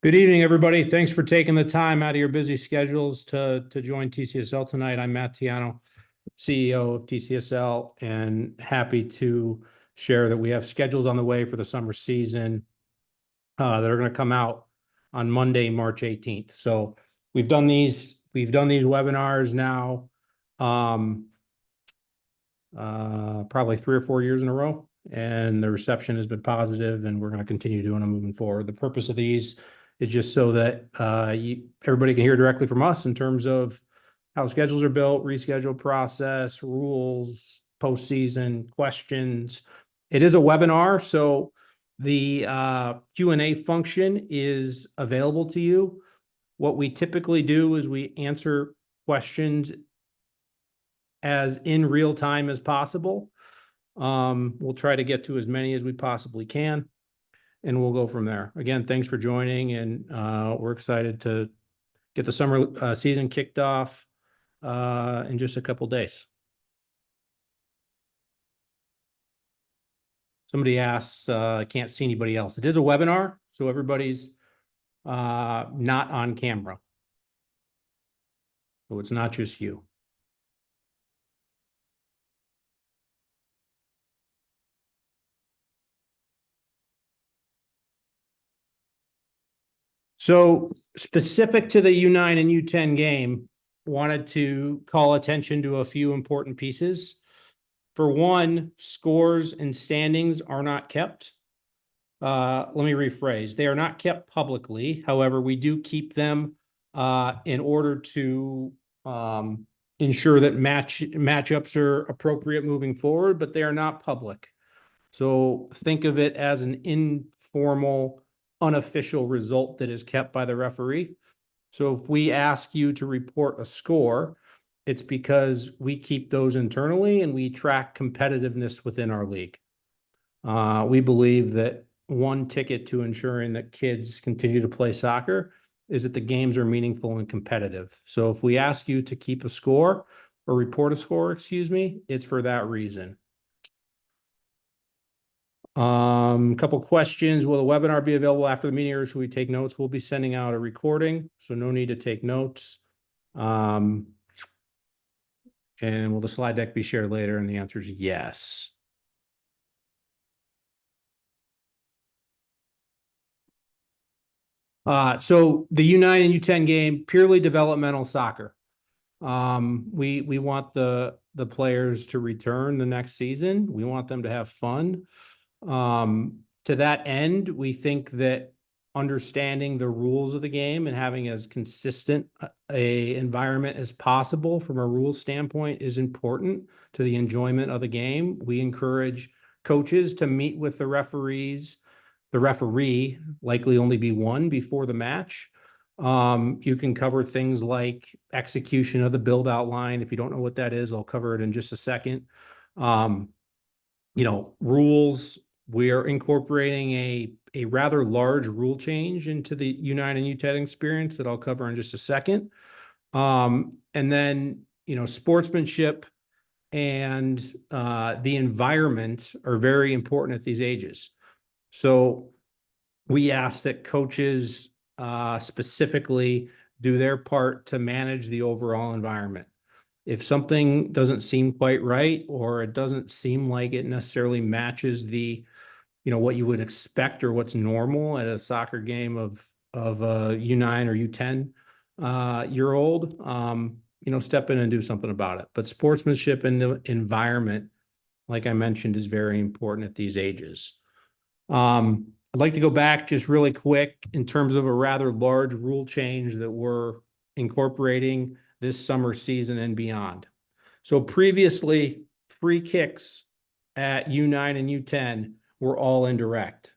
Good evening, everybody. Thanks for taking the time out of your busy schedules to join TCSL tonight. I'm Matt Tiano, CEO of TCSL, and happy to share that we have schedules on the way for the summer season that are going to come out on Monday, March 18th. So we've done these webinars now probably 3 or 4 years in a row, and the reception has been positive, and we're going to continue doing them moving forward. The purpose of these is just so that everybody can hear directly from us in terms of how schedules are built, reschedule process, rules, postseason questions. It is a webinar, so the Q&A function is available to you. What we typically do is we answer questions as in real time as possible. We'll try to get to as many as we possibly can, and we'll go from there. Again, thanks for joining, and we're excited to get the summer season kicked off in just a couple days. Somebody asks, I can't see anybody else. It is a webinar, so everybody's not on camera. So it's not just you. So specific to the U9 and U10 game, wanted to call attention to a few important pieces. For one, scores and standings are not kept. Let me rephrase. They are not kept publicly. However, we do keep them in order to ensure that matchups are appropriate moving forward, but they are not public. So think of it as an informal, unofficial result that is kept by the referee. So if we ask you to report a score, it's because we keep those internally and we track competitiveness within our league. We believe that one ticket to ensuring that kids continue to play soccer is that the games are meaningful and competitive. So if we ask you to keep a score or report a score, it's for that reason. Couple questions. Will the webinar be available after the meeting, or should we take notes? We'll be sending out a recording, so no need to take notes. And will the slide deck be shared later? And the answer is yes. So the U9 and U10 game, purely developmental soccer. We want the players to return the next season. We want them to have fun. To that end, we think that understanding the rules of the game and having as consistent a environment as possible from a rules standpoint is important to the enjoyment of the game. We encourage coaches to meet with the referees. The referee likely only be one before the match. You can cover things like execution of the build outline. If you don't know what that is, I'll cover it in just a second. Rules. We are incorporating a rather large rule change into the U9 and U10 experience that I'll cover in just a second. And then, sportsmanship and the environment are very important at these ages. So we ask that coaches specifically do their part to manage the overall environment. If something doesn't seem quite right, or it doesn't seem like it necessarily matches the what you would expect or what's normal at a soccer game of a U9 or U10 year old, step in and do something about it. But sportsmanship and the environment, like I mentioned, is very important at these ages. I'd like to go back just really quick in terms of a rather large rule change that we're incorporating this summer season and beyond. So previously, free kicks at U9 and U10 were all indirect.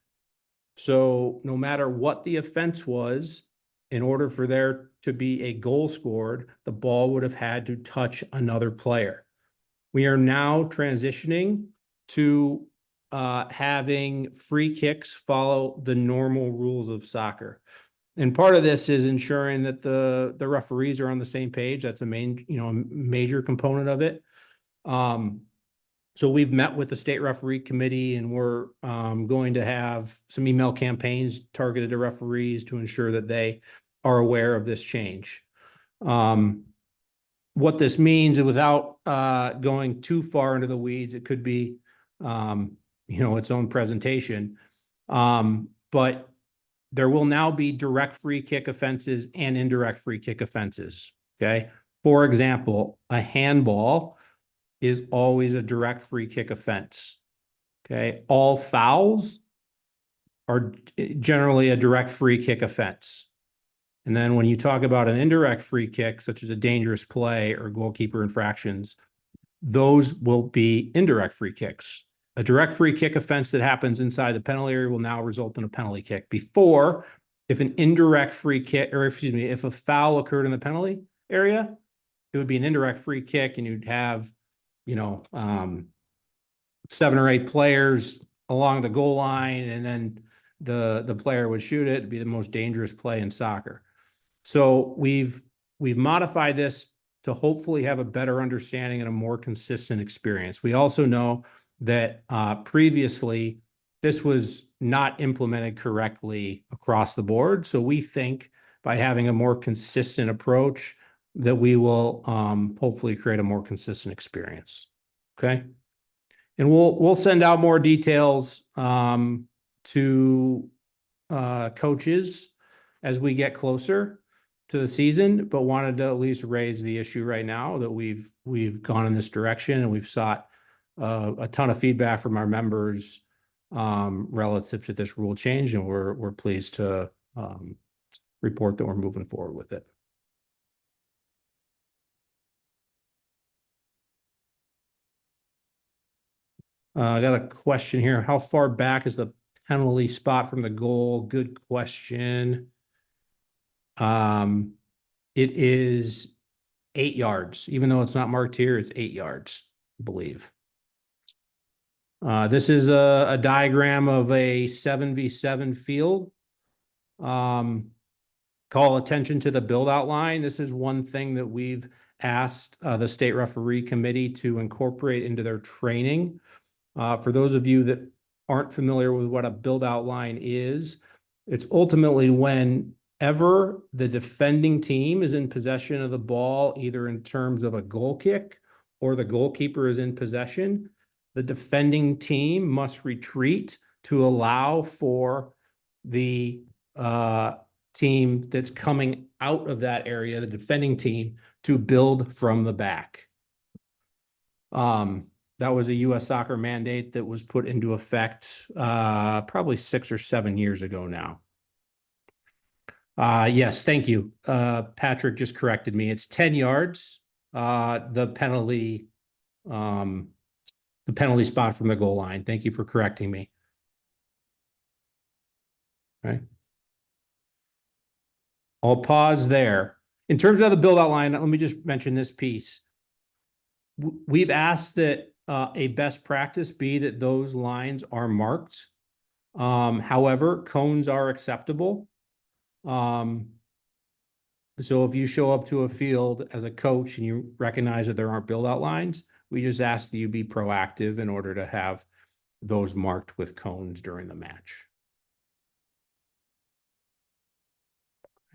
So no matter what the offense was, in order for there to be a goal scored, the ball would have had to touch another player. We are now transitioning to having free kicks follow the normal rules of soccer. And part of this is ensuring that the referees are on the same page. That's a major component of it. So we've met with the state referee committee, and we're going to have some email campaigns targeted to referees to ensure that they are aware of this change. What this means, and without going too far into the weeds, it could be its own presentation. But there will now be direct free kick offenses and indirect free kick offenses. Okay. For example, a handball is always a direct free kick offense. Okay. All fouls are generally a direct free kick offense. And then when you talk about an indirect free kick, such as a dangerous play or goalkeeper infractions, those will be indirect free kicks. A direct free kick offense that happens inside the penalty area will now result in a penalty kick. Before, if an indirect free kick, or excuse me, if a foul occurred in the penalty area, it would be an indirect free kick, and you'd have, 7 or 8 players along the goal line, and then the player would shoot it. It'd be the most dangerous play in soccer. So we've modified this to hopefully have a better understanding and a more consistent experience. We also know that previously this was not implemented correctly across the board. So we think by having a more consistent approach that we will hopefully create a more consistent experience. Okay. And we'll send out more details to coaches as we get closer to the season, but wanted to at least raise the issue right now that we've gone in this direction, and we've sought a ton of feedback from our members relative to this rule change, and we're pleased to report that we're moving forward with it. I got a question here. How far back is the penalty spot from the goal? Good question. It is 8 yards. Even though it's not marked here, it's 8 yards, I believe. This is a diagram of a 7v7 field. Call attention to the build out line. This is one thing that we've asked the state referee committee to incorporate into their training. For those of you that aren't familiar with what a build out line is, it's ultimately whenever the defending team is in possession of the ball, either in terms of a goal kick or the goalkeeper is in possession, the defending team must retreat to allow for the team that's coming out of that area, the defending team, to build from the back. That was a U.S. soccer mandate that was put into effect probably 6 or 7 years ago now. Yes, thank you. Patrick just corrected me. It's 10 yards. The penalty spot from the goal line. Thank you for correcting me. All right. I'll pause there. In terms of the build out line, let me just mention this piece. We've asked that a best practice be that those lines are marked. However, cones are acceptable. So if you show up to a field as a coach and you recognize that there aren't build out lines, we just ask that you be proactive in order to have those marked with cones during the match.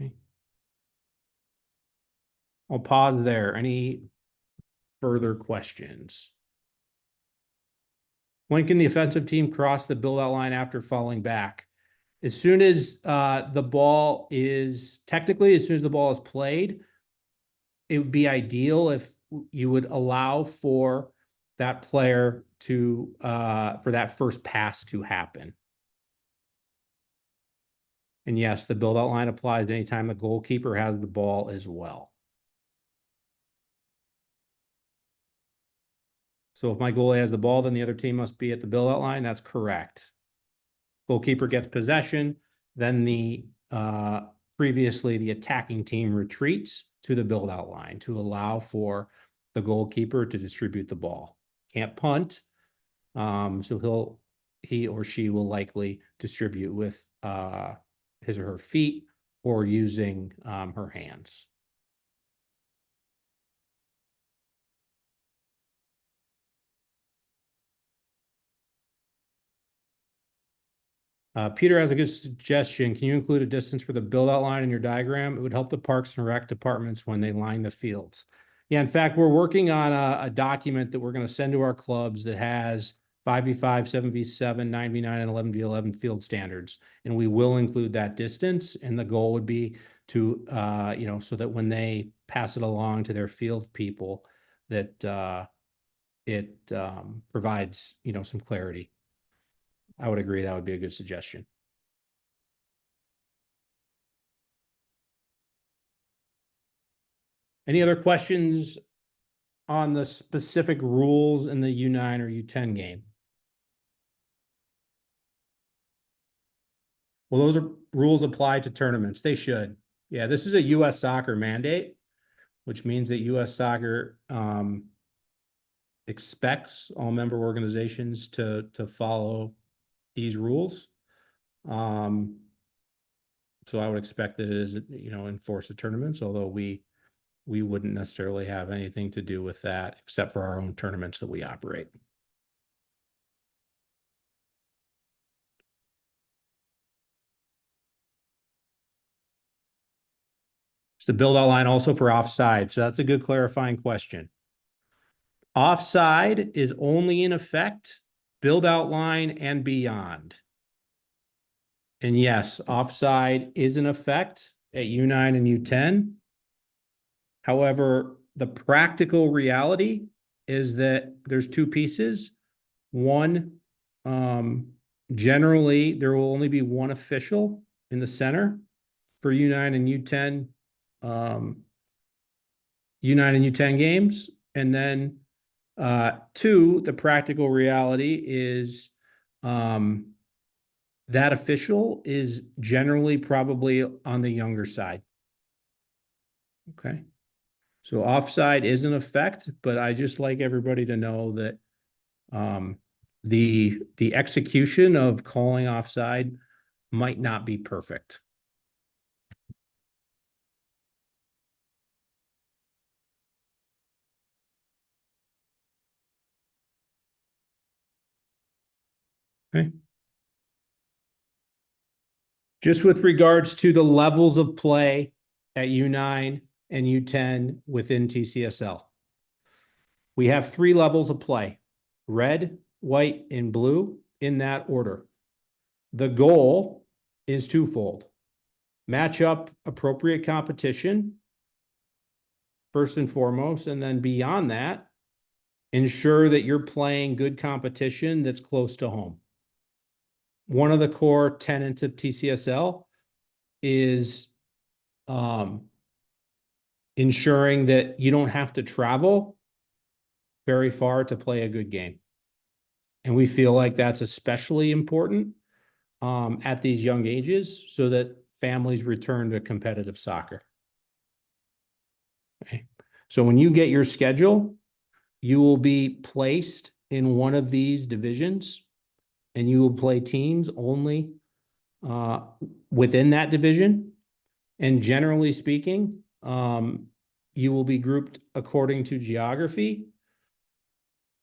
Okay. I'll pause there. Any further questions? When can the offensive team cross the build out line after falling back? As soon as the ball is played, it would be ideal if you would allow for that player to for that first pass to happen. And yes, the build out line applies anytime the goalkeeper has the ball as well. So if my goalie has the ball, then the other team must be at the build out line. That's correct. Goalkeeper gets possession, then previously the attacking team retreats to the build out line to allow for the goalkeeper to distribute the ball. Can't punt. So he or she will likely distribute with his or her feet or using her hands. Peter has a good suggestion. Can you include a distance for the build out line in your diagram? It would help the Parks and Rec departments when they line the fields. Yeah, in fact, we're working on a document that we're going to send to our clubs that has 5v5, 7v7, 9v9, and 11v11 field standards. And we will include that distance. And the goal would be to, so that when they pass it along to their field people, that it provides, some clarity. I would agree that would be a good suggestion. Any other questions on the specific rules in the U9 or U10 game? Well, those rules apply to tournaments. They should. Yeah, this is a U.S. soccer mandate, which means that U.S. soccer expects all member organizations to follow these rules. So I would expect that it is, enforced the tournaments, although we wouldn't necessarily have anything to do with that except for our own tournaments that we operate. Is the build out line also for offside? So that's a good clarifying question. Offside is only in effect build out line and beyond. And yes, offside is in effect at U9 and U10. However, the practical reality is that there's two pieces. One, generally, there will only be one official in the center for U9 and U10, U9 and U10 games. And then two, the practical reality is that official is generally probably on the younger side. Okay. So offside is in effect, but I just like everybody to know that the execution of calling offside might not be perfect. Okay. Just with regards to the levels of play at U9 and U10 within TCSL. We have 3 levels of play: red, white, and blue in that order. The goal is twofold: match up appropriate competition, first and foremost, and then beyond that, ensure that you're playing good competition that's close to home. One of the core tenets of TCSL is ensuring that you don't have to travel very far to play a good game. And we feel like that's especially important at these young ages so that families return to competitive soccer. Okay. So when you get your schedule, you will be placed in one of these divisions and you will play teams only within that division. And generally speaking, you will be grouped according to geography.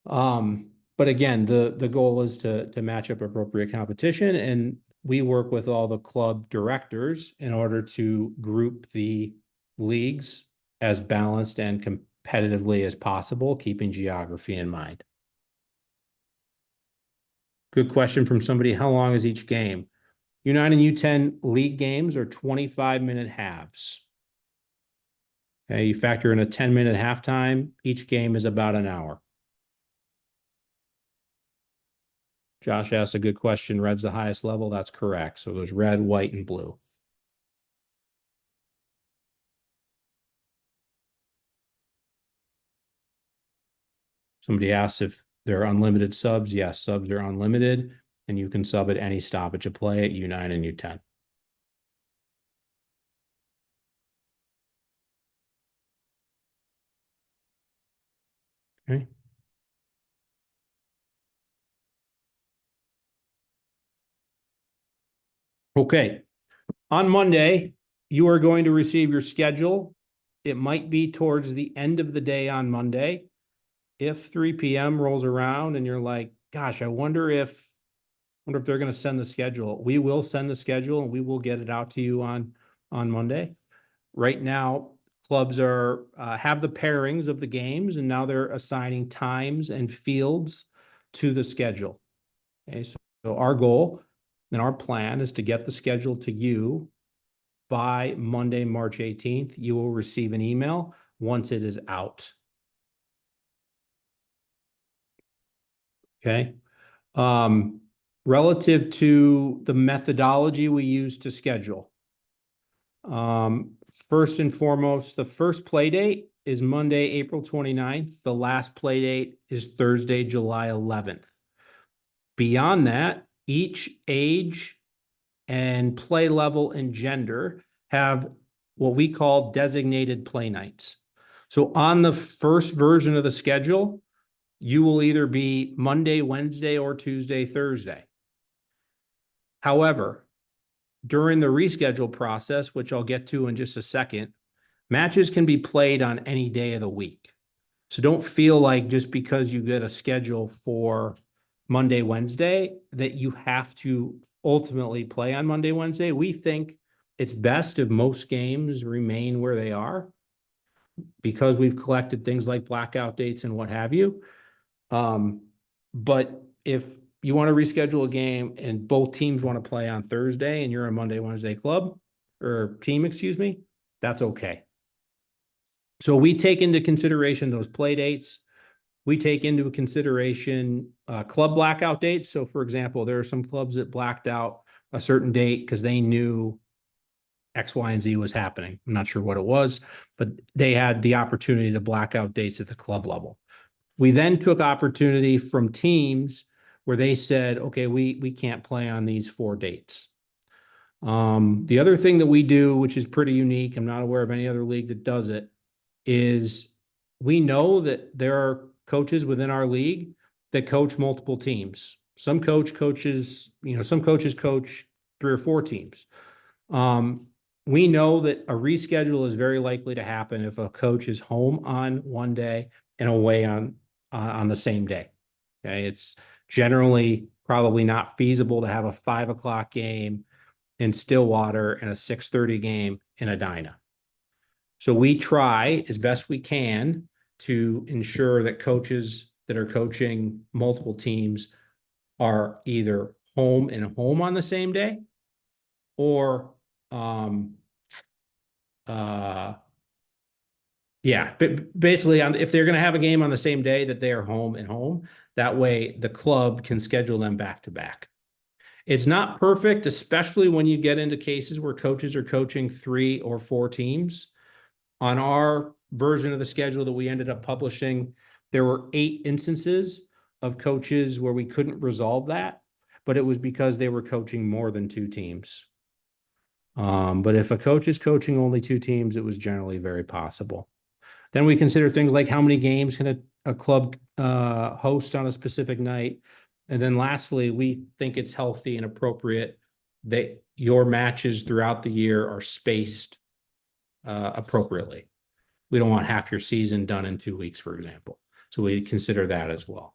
But again, the goal is to match up appropriate competition, and we work with all the club directors in order to group the leagues as balanced and competitively as possible, keeping geography in mind. Good question from somebody. How long is each game? U9 and U10 league games are 25-minute halves. Okay, you factor in a 10-minute halftime. Each game is about an hour. Josh asked a good question. Red's the highest level. That's correct. So there's red, white, and blue. Somebody asked if there are unlimited subs. Yes, subs are unlimited, and you can sub at any stoppage of play at U9 and U10. Okay. Okay. On Monday, you are going to receive your schedule. It might be towards the end of the day on Monday. If 3 p.m. rolls around and you're like, gosh, I wonder if Wonder if they're going to send the schedule. We will send the schedule and we will get it out to you on Monday. Right now, clubs are have the pairings of the games, and now they're assigning times and fields to the schedule. Okay, so our goal and our plan is to get the schedule to you by Monday, March 18th. You will receive an email once it is out. Okay. Relative to the methodology we use to schedule. First and foremost, the first play date is Monday, April 29th. The last play date is Thursday, July 11th. Beyond that, each age and play level and gender have what we call designated play nights. So on the first version of the schedule, you will either be Monday, Wednesday, or Tuesday, Thursday. However, during the reschedule process, which I'll get to in just a second, matches can be played on any day of the week. So don't feel like just because you get a schedule for Monday, Wednesday, that you have to ultimately play on Monday, Wednesday. We think it's best if most games remain where they are because we've collected things like blackout dates and what have you. But if you want to reschedule a game and both teams want to play on Thursday and you're a Monday, Wednesday club or team, excuse me, that's okay. So we take into consideration those play dates. We take into consideration club blackout dates. So for example, there are some clubs that blacked out a certain date because they knew X, Y, and Z was happening. I'm not sure what it was, but they had the opportunity to black out dates at the club level. We then took opportunity from teams where they said, okay, we can't play on these 4 dates. The other thing that we do, which is pretty unique, I'm not aware of any other league that does it, is we know that there are coaches within our league that coach multiple teams. Some coaches, some coaches coach 3 or 4 teams. We know that a reschedule is very likely to happen if a coach is home on one day and away on the same day. Okay, it's generally probably not feasible to have a 5 o'clock game in Stillwater and a 6:30 game in Edina. So we try as best we can to ensure that coaches that are coaching multiple teams are either home and home on the same day, or yeah, but basically, if they're going to have a game on the same day, that they are home and home. That way, the club can schedule them back to back. It's not perfect, especially when you get into cases where coaches are coaching 3 or 4 teams. On our version of the schedule that we ended up publishing, there were 8 instances of coaches where we couldn't resolve that, but it was because they were coaching more than 2 teams. But if a coach is coaching only 2 teams, it was generally very possible. Then we consider things like how many games can a club host on a specific night. And then lastly, we think it's healthy and appropriate that your matches throughout the year are spaced appropriately. We don't want half your season done in 2 weeks, for example. So we consider that as well.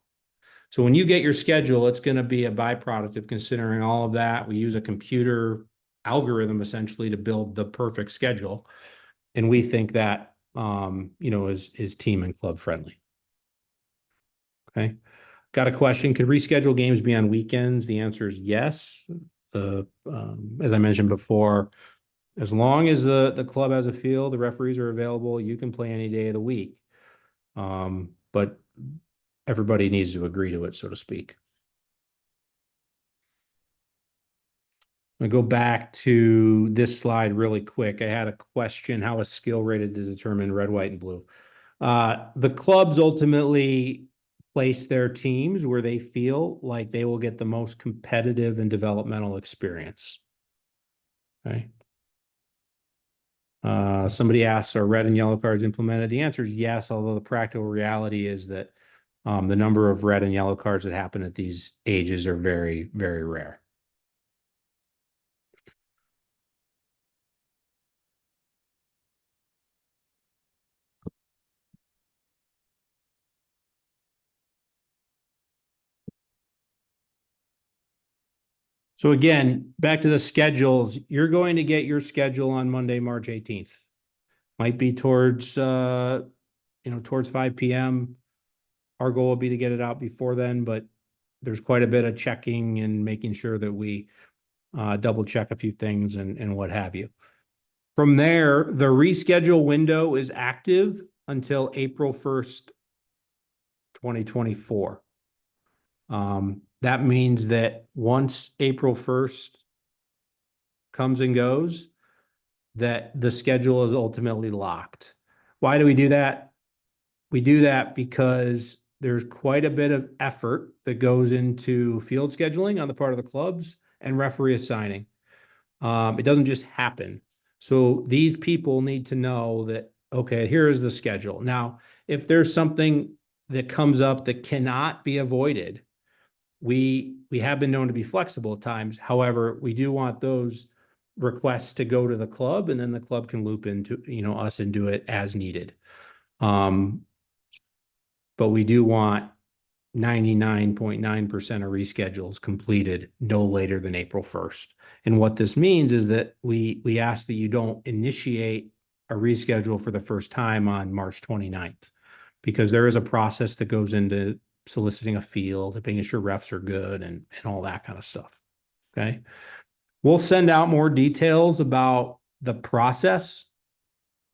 So when you get your schedule, it's going to be a byproduct of considering all of that. We use a computer algorithm essentially to build the perfect schedule. And we think that is team and club friendly. Okay. Got a question. Could reschedule games be on weekends? The answer is yes. As I mentioned before, as long as the club has a field, the referees are available, you can play any day of the week. But everybody needs to agree to it, so to speak. I'm gonna go back to this slide really quick. I had a question: how is skill rated to determine red, white, and blue? The clubs ultimately place their teams where they feel like they will get the most competitive and developmental experience. Okay. Somebody asks, are red and yellow cards implemented? The answer is yes, although the practical reality is that the number of red and yellow cards that happen at these ages are very, very rare. So again, back to the schedules, you're going to get your schedule on Monday, March 18th. Might be towards towards 5 p.m. Our goal will be to get it out before then, but there's quite a bit of checking and making sure that we double check a few things and what have you. From there, the reschedule window is active until April 1st, 2024. That means that once April 1st comes and goes, that the schedule is ultimately locked. Why do we do that? We do that because there's quite a bit of effort that goes into field scheduling on the part of the clubs and referee assigning. It doesn't just happen. So these people need to know that, okay, here is the schedule. Now, if there's something that comes up that cannot be avoided, we have been known to be flexible at times. However, we do want those requests to go to the club, and then the club can loop into us and do it as needed. But we do want 99.9% of reschedules completed no later than April 1st. And what this means is that we ask that you don't initiate a reschedule for the first time on March 29th, because there is a process that goes into soliciting a field, making sure refs are good and all that kind of stuff. Okay. We'll send out more details about the process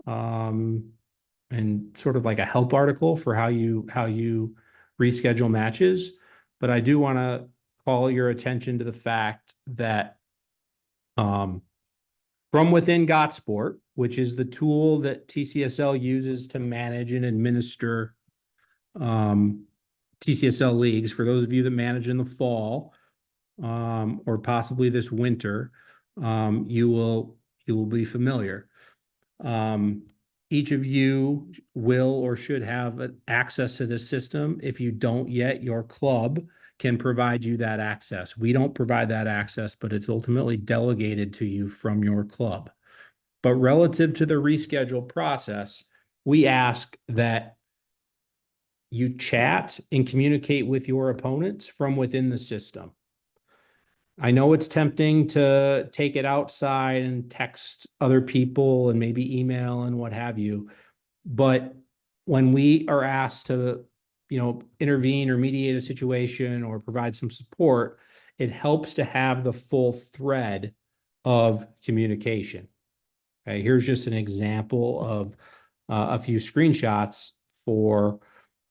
and sort of like a help article for how you reschedule matches. But I do want to call your attention to the fact that from within GotSport, which is the tool that TCSL uses to manage and administer TCSL leagues, for those of you that manage in the fall or possibly this winter, you will be familiar. Each of you will or should have access to this system. If you don't yet, your club can provide you that access. We don't provide that access, but it's ultimately delegated to you from your club. But relative to the reschedule process, we ask that you chat and communicate with your opponents from within the system. I know it's tempting to take it outside and text other people and maybe email and what have you. But when we are asked to, intervene or mediate a situation or provide some support, it helps to have the full thread of communication. Okay, here's just an example of a few screenshots for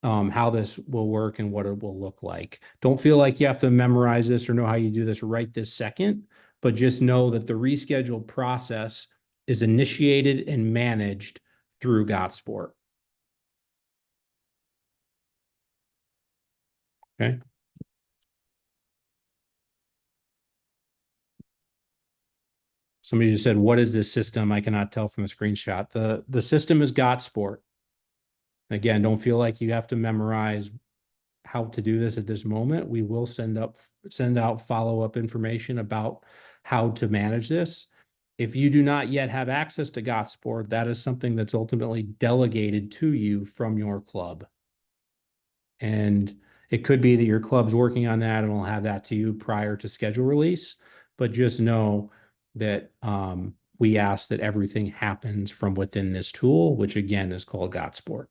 how this will work and what it will look like. Don't feel like you have to memorize this or know how you do this right this second, but just know that the reschedule process is initiated and managed through GotSport. Okay. Somebody just said, what is this system? I cannot tell from the screenshot. The system is GotSport. Again, don't feel like you have to memorize how to do this at this moment. We will send out follow-up information about how to manage this. If you do not yet have access to GotSport, that is something that's ultimately delegated to you from your club. And it could be that your club's working on that and will have that to you prior to schedule release. But just know that we ask that everything happens from within this tool, which again is called GotSport.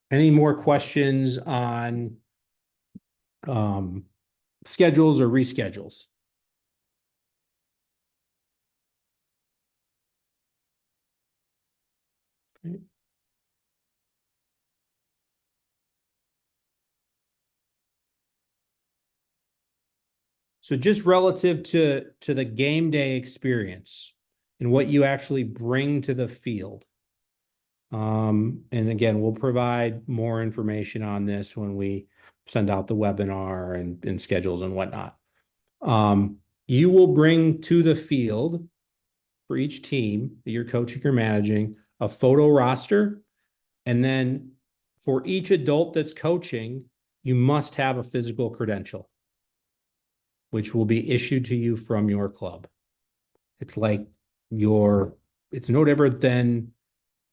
Any more questions on schedules or reschedules? Okay. So just relative to the game day experience and what you actually bring to the field. And again, we'll provide more information on this when we send out the webinar and schedules and whatnot. You will bring to the field for each team that you're coaching or managing a photo roster. And then for each adult that's coaching, you must have a physical credential, which will be issued to you from your club. It's like it's no different than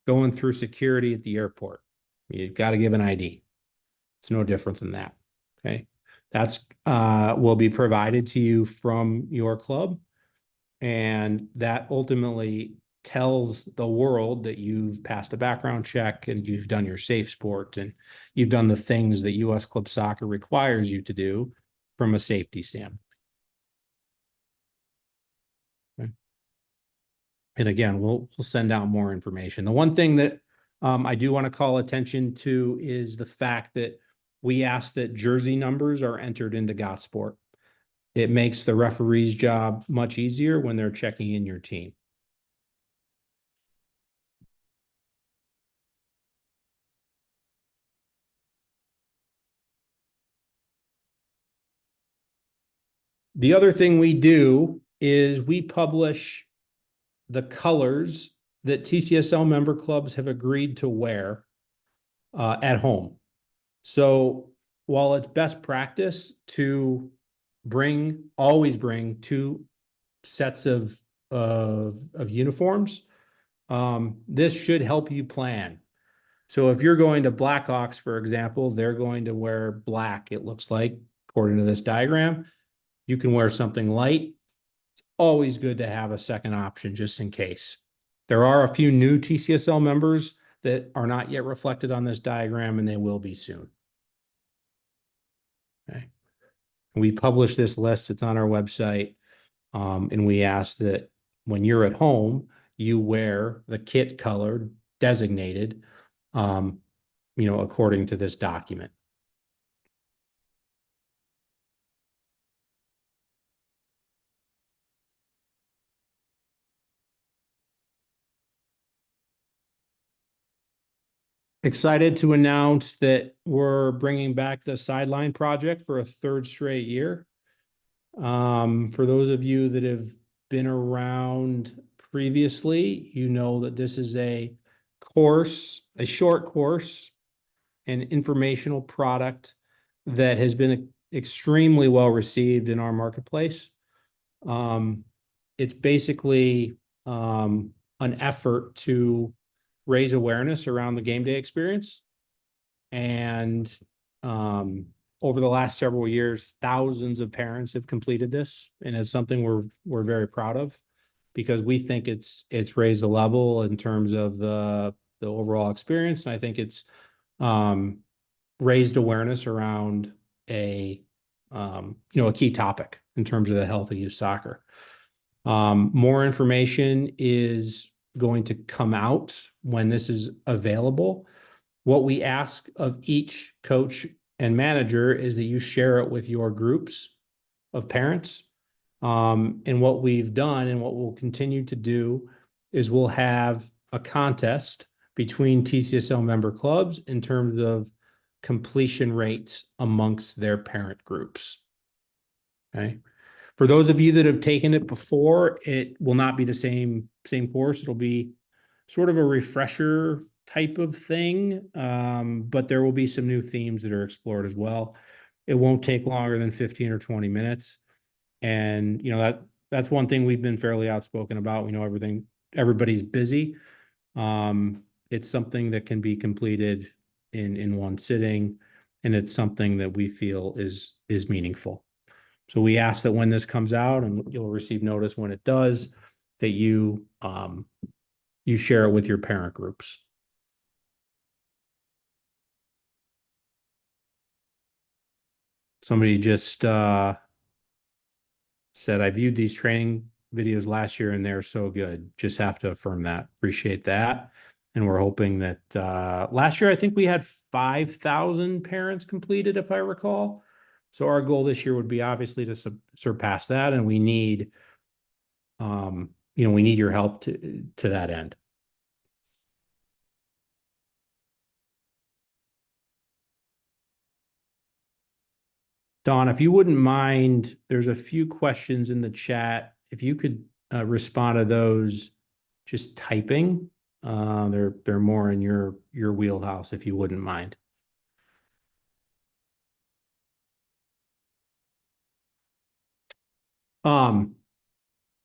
going through security at the airport. You've got to give an ID. It's no different than that. Okay. That's will be provided to you from your club. And that ultimately tells the world that you've passed a background check and you've done your safe sport and you've done the things that US Club Soccer requires you to do from a safety standpoint. Okay. And again, we'll send out more information. The one thing that I do want to call attention to is the fact that we ask that jersey numbers are entered into Gotsport. It makes the referee's job much easier when they're checking in your team. The other thing we do is we publish the colors that TCSL member clubs have agreed to wear at home. So while it's best practice to always bring two sets of uniforms, this should help you plan. So if you're going to Blackhawks, for example, they're going to wear black, it looks like, according to this diagram. You can wear something light. It's always good to have a second option just in case. There are a few new TCSL members that are not yet reflected on this diagram, and they will be soon. Okay. We publish this list, it's on our website, and we ask that when you're at home, you wear the kit color designated, according to this document. Excited to announce that we're bringing back the sideline project for a third straight year. For those of you that have been around previously, you know that this is a short course, an informational product that has been extremely well received in our marketplace. It's basically an effort to raise awareness around the game day experience. And over the last several years, thousands of parents have completed this, and it's something we're very proud of because we think it's raised the level in terms of the overall experience, and I think it's raised awareness around a key topic in terms of the health of youth soccer. More information is going to come out when this is available. What we ask of each coach and manager is that you share it with your groups of parents. And what we've done and what we'll continue to do is we'll have a contest between TCSL member clubs in terms of completion rates amongst their parent groups. Okay. For those of you that have taken it before, it will not be the same course. It'll be sort of a refresher type of thing, but there will be some new themes that are explored as well. It won't take longer than 15 or 20 minutes. And, that's one thing we've been fairly outspoken about. We know everybody's busy. It's something that can be completed in one sitting, and it's something that we feel is meaningful. So we ask that when this comes out, and you'll receive notice when it does, that you share it with your parent groups. Somebody just said, I viewed these training videos last year and they're so good. Just have to affirm that. Appreciate that. And we're hoping that last year, I think we had 5,000 parents completed, if I recall. So our goal this year would be obviously to surpass that. And we need, we need your help to that end. Don, if you wouldn't mind, there's a few questions in the chat. If you could respond to those just typing, they're more in your wheelhouse, if you wouldn't mind.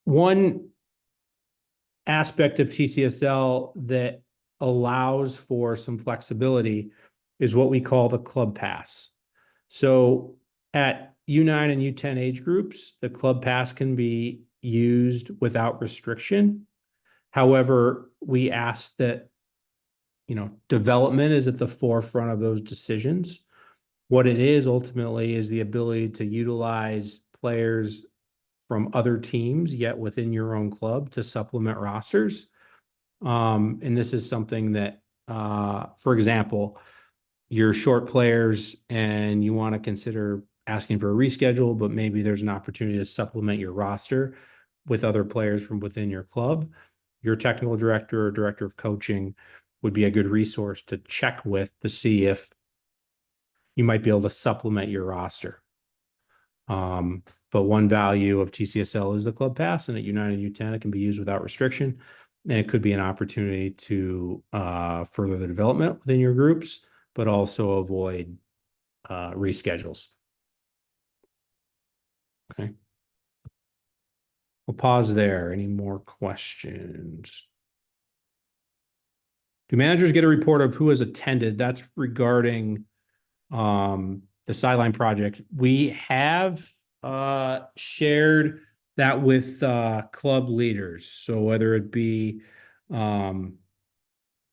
One aspect of TCSL that allows for some flexibility is what we call the club pass. So at U9 and U10 age groups, the club pass can be used without restriction. However, we ask that, development is at the forefront of those decisions. What it is ultimately is the ability to utilize players from other teams, yet within your own club, to supplement rosters. And this is something that, for example, you're short players and you want to consider asking for a reschedule, but maybe there's an opportunity to supplement your roster with other players from within your club. Your technical director or director of coaching would be a good resource to check with to see if you might be able to supplement your roster. But one value of TCSL is the club pass, and at U9 and U10, it can be used without restriction. And it could be an opportunity to further the development within your groups, but also avoid reschedules. Okay. We'll pause there. Any more questions? Do managers get a report of who has attended? That's regarding the sideline project. We have shared that with club leaders. So whether it be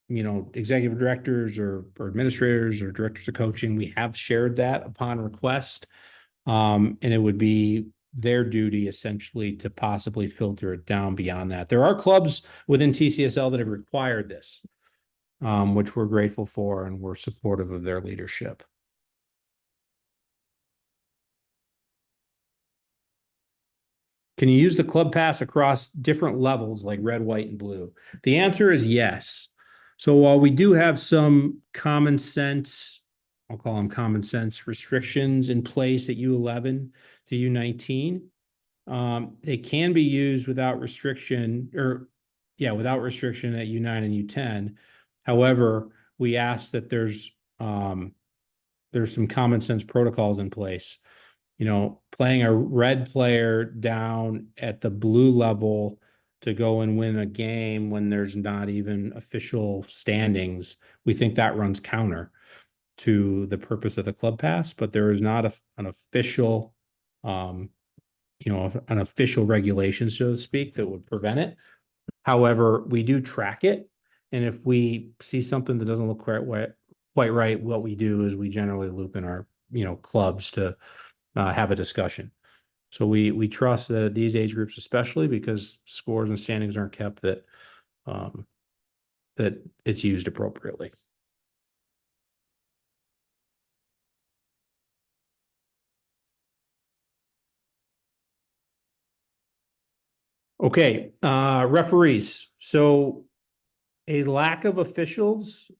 executive directors or administrators or directors of coaching, we have shared that upon request. And it would be their duty essentially to possibly filter it down beyond that. There are clubs within TCSL that have required this, which we're grateful for, and we're supportive of their leadership. Can you use the club pass across different levels like red, white, and blue? The answer is yes. So while we do have some common sense, I'll call them common sense restrictions in place at U11 to U19, they can be used without restriction without restriction at U9 and U10. However, we ask that there's some common sense protocols in place. Playing a red player down at the blue level to go and win a game when there's not even official standings, we think that runs counter to the purpose of the club pass, but there is not an official, an official regulation, so to speak, that would prevent it. However, we do track it. And if we see something that doesn't look quite right, what we do is we generally loop in our, clubs to have a discussion. So we trust that at these age groups, especially because scores and standings aren't kept, that that it's used appropriately. Okay, referees. So a lack of officials,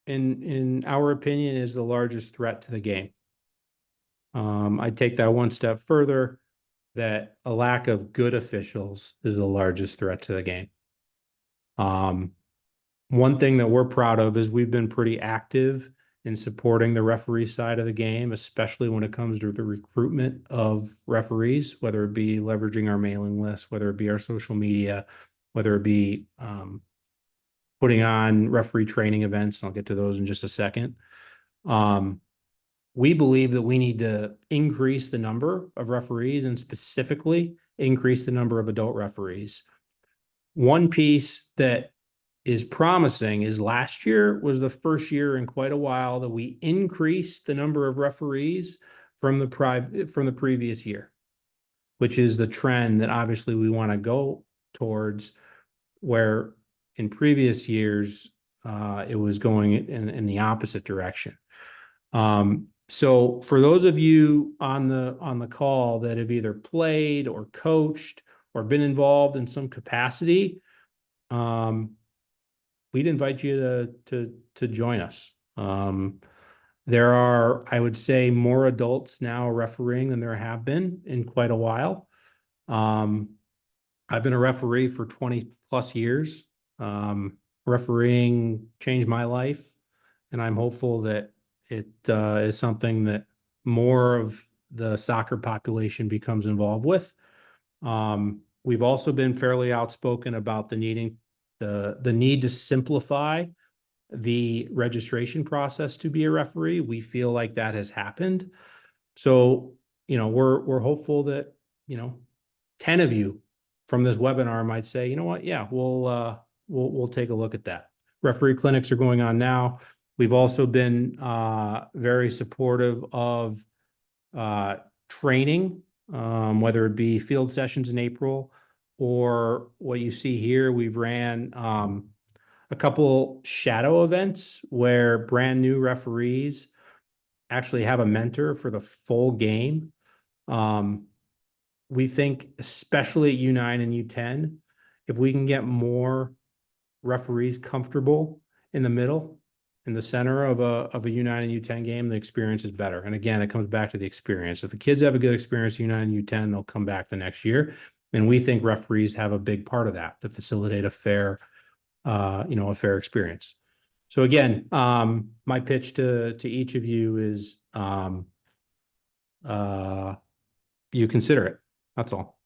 in our opinion, is the largest threat to the game. I take that one step further, that a lack of good officials is the largest threat to the game. One thing that we're proud of is we've been pretty active in supporting the referee side of the game, especially when it comes to the recruitment of referees, whether it be leveraging our mailing list, whether it be our social media, whether it be putting on referee training events. And I'll get to those in just a second. We believe that we need to increase the number of referees and specifically increase the number of adult referees. One piece that is promising is last year was the first year in quite a while that we increased the number of referees from the previous year, which is the trend that obviously we want to go towards, where in previous years it was going in the opposite direction. So for those of you on the call that have either played or coached or been involved in some capacity, we'd invite you to join us. There are, I would say, more adults now refereeing than there have been in quite a while. I've been a referee for 20 plus years. Refereeing changed my life, and I'm hopeful that it is something that more of the soccer population becomes involved with. We've also been fairly outspoken about the need to simplify the registration process to be a referee. We feel like that has happened. So, we're hopeful that, 10 of you from this webinar might say, you know what, yeah, we'll take a look at that. Referee clinics are going on now. We've also been very supportive of training, whether it be field sessions in April or what you see here. We've ran a couple shadow events where brand new referees actually have a mentor for the full game. We think, especially at U9 and U10, if we can get more referees comfortable in the middle, in the center of a U9 and U10 game, the experience is better. And again, it comes back to the experience. If the kids have a good experience U9 and U10, they'll come back the next year. And we think referees have a big part of that to facilitate a fair experience. So again, my pitch to each of you is you consider it. That's all.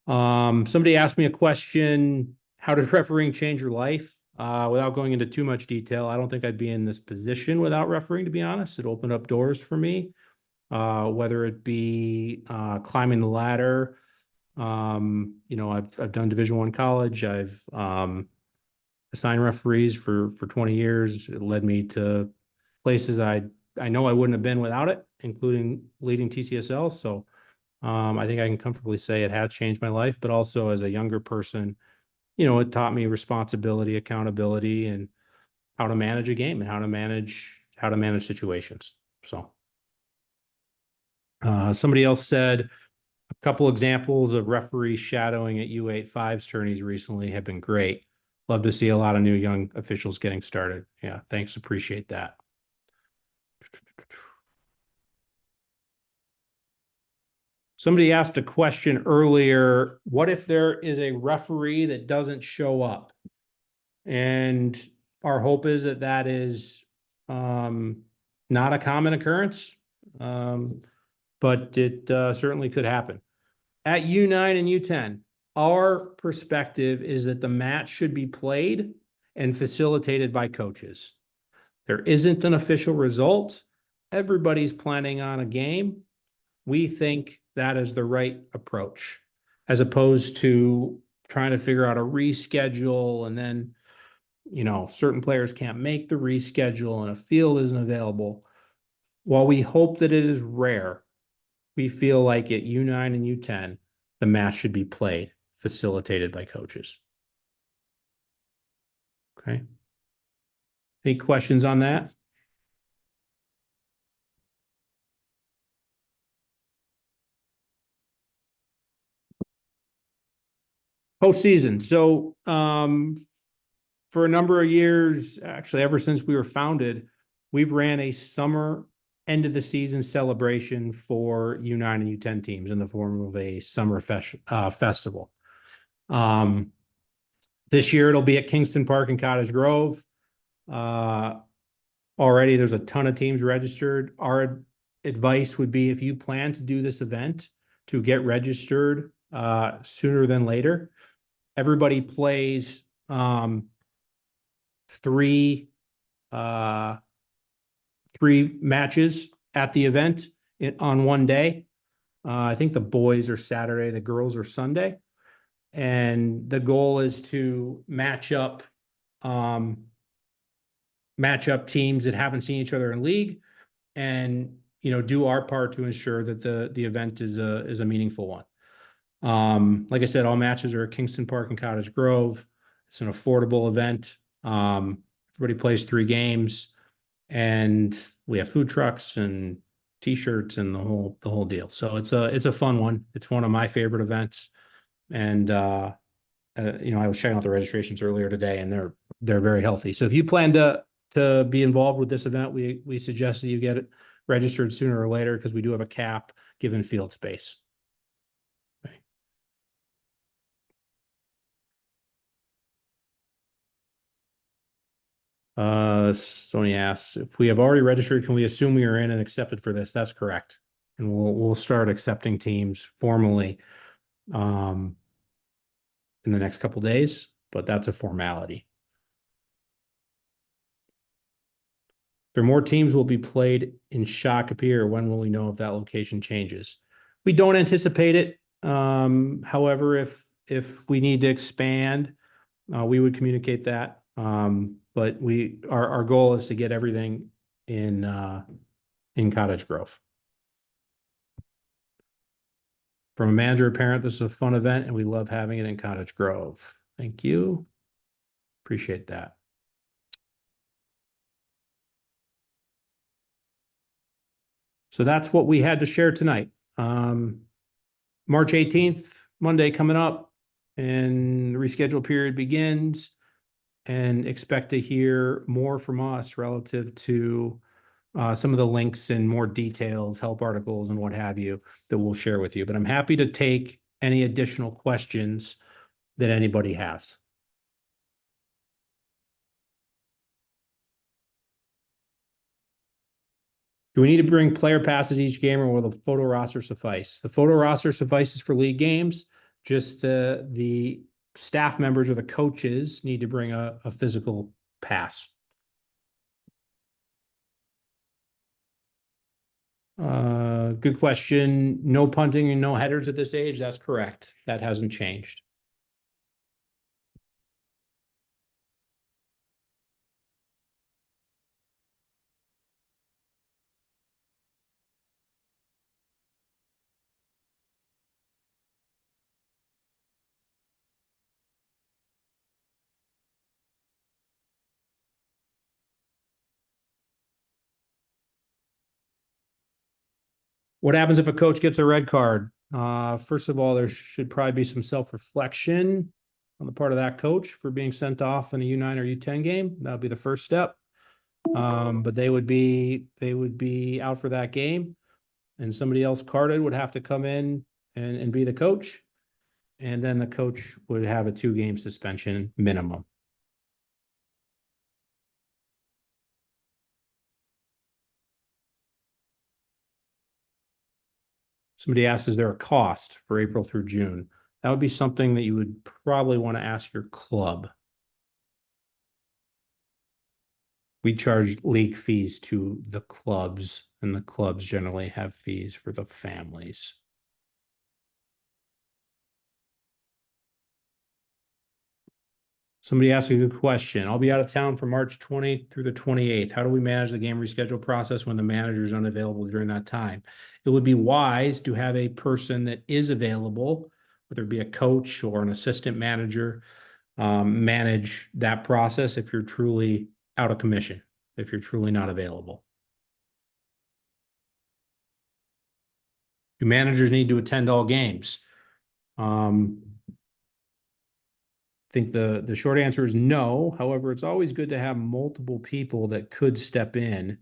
Somebody asked me a question: how did refereeing change your life? Without going into too much detail, I don't think I'd be in this position without refereeing, to be honest. It opened up doors for me, whether it be climbing the ladder. I've done Division I college. I've assigned referees for 20 years. It led me to places I know I wouldn't have been without it, including leading TCSL. So I think I can comfortably say it has changed my life, but also as a younger person, it taught me responsibility, accountability, and how to manage a game and how to manage situations. So somebody else said a couple examples of referees shadowing at U8-5's tourneys recently have been great. Love to see a lot of new young officials getting started. Yeah, thanks. Appreciate that. Somebody asked a question earlier: what if there is a referee that doesn't show up? And our hope is that is not a common occurrence, but it certainly could happen. At U9 and U10, our perspective is that the match should be played and facilitated by coaches. There isn't an official result. Everybody's planning on a game. We think that is the right approach, as opposed to trying to figure out a reschedule, and then, certain players can't make the reschedule and a field isn't available. While we hope that it is rare, we feel like at U9 and U10, the match should be played, facilitated by coaches. Okay. Any questions on that? Postseason. So for a number of years, actually ever since we were founded, we've ran a summer end of the season celebration for U9 and U10 teams in the form of a summer festival. This year it'll be at Kingston Park in Cottage Grove. Already there's a ton of teams registered. Our advice would be, if you plan to do this event, to get registered sooner than later. Everybody plays three matches at the event on one day. I think the boys are Saturday, the girls are Sunday. And the goal is to match up teams that haven't seen each other in league, and do our part to ensure that the event is a meaningful one. Like I said, all matches are at Kingston Park and Cottage Grove. It's an affordable event. Everybody plays 3 games, and we have food trucks and t-shirts and the whole deal. So it's a fun one. It's one of my favorite events. And I was checking out the registrations earlier today, and they're very healthy. So if you plan to be involved with this event, we suggest that you get it registered sooner or later, because we do have a cap given field space. Sony asks, if we have already registered, can we assume we are in and accepted for this? That's correct. And we'll start accepting teams formally in the next couple days, but that's a formality. There more teams will be played in Shakopee, or when will we know if that location changes? We don't anticipate it. However, if we need to expand, we would communicate that. But our goal is to get everything in Cottage Grove. From a manager or parent, this is a fun event and we love having it in Cottage Grove. Thank you. Appreciate that. So that's what we had to share tonight. March 18th, Monday coming up, and the reschedule period begins, and expect to hear more from us relative to some of the links and more details, help articles and what have you that we'll share with you. But I'm happy to take any additional questions that anybody has. Do we need to bring player passes each game, or will the photo roster suffice? The photo roster suffices for league games. Just the staff members or the coaches need to bring a physical pass. Good question. No punting and no headers at this age. That's correct. That hasn't changed. What happens if a coach gets a red card? First of all, there should probably be some self-reflection on the part of that coach for being sent off in a U9 or U10 game. That would be the first step. But they would be out for that game, and somebody else carded would have to come in and be the coach. And then the coach would have a 2-game suspension minimum. Somebody asks, is there a cost for April through June? That would be something that you would probably want to ask your club. We charge league fees to the clubs, and the clubs generally have fees for the families. Somebody asked a good question. I'll be out of town from March 20th through the 28th. How do we manage the game reschedule process when the manager is unavailable during that time? It would be wise to have a person that is available, whether it be a coach or an assistant manager, manage that process if you're truly out of commission, if you're truly not available. Do managers need to attend all games? I think the short answer is no. However, it's always good to have multiple people that could step in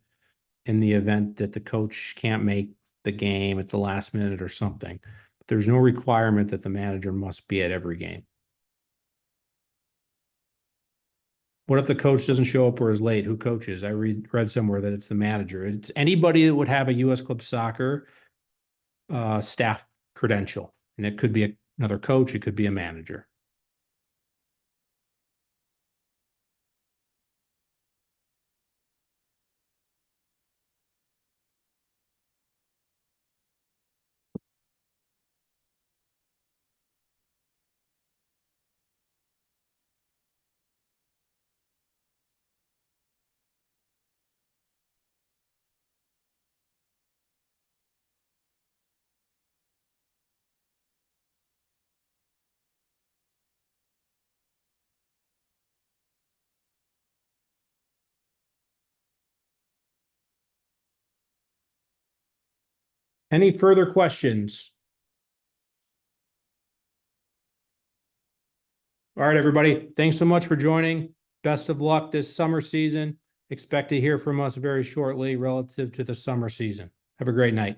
the event that the coach can't make the game at the last minute or something. But there's no requirement that the manager must be at every game. What if the coach doesn't show up or is late? Who coaches? I read somewhere that it's the manager. It's anybody that would have a U.S. Club Soccer staff credential. And it could be another coach. It could be a manager. Any further questions? All right, everybody. Thanks so much for joining. Best of luck this summer season. Expect to hear from us very shortly relative to the summer season. Have a great night.